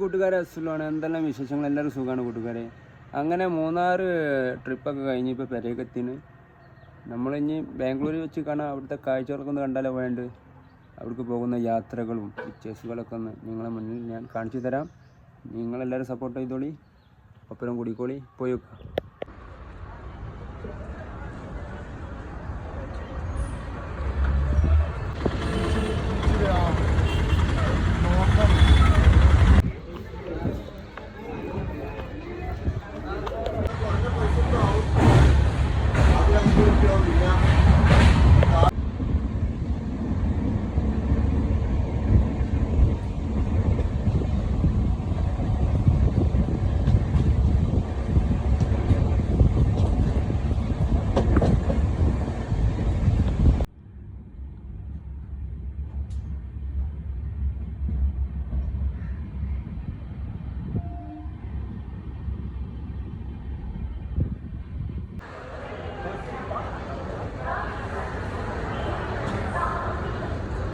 കൂട്ടുകാരെ അസുഖമാണ് എന്തെല്ലാം വിശേഷങ്ങൾ എല്ലാവരും സുഖമാണ് കൂട്ടുകാരെ. അങ്ങനെ മൂന്നാർ ട്രിപ്പൊക്കെ കഴിഞ്ഞ് ഇപ്പോൾ പെരേക്കെത്തിന് നമ്മളിനി ബാംഗ്ലൂർ വെച്ച് കാണാൻ അവിടുത്തെ കാഴ്ചകളൊക്കെ ഒന്ന് കണ്ടാലോ വേണ്ട. അവിടേക്ക് പോകുന്ന യാത്രകളും പിക്ചേഴ്സുകളൊക്കെ ഒന്ന് നിങ്ങളെ മുന്നിൽ ഞാൻ കാണിച്ചു തരാം. നിങ്ങളെല്ലാവരും സപ്പോർട്ട് ചെയ്തോളി, ഒപ്പരം കൂടിക്കോളി, പോയി വെക്കുക.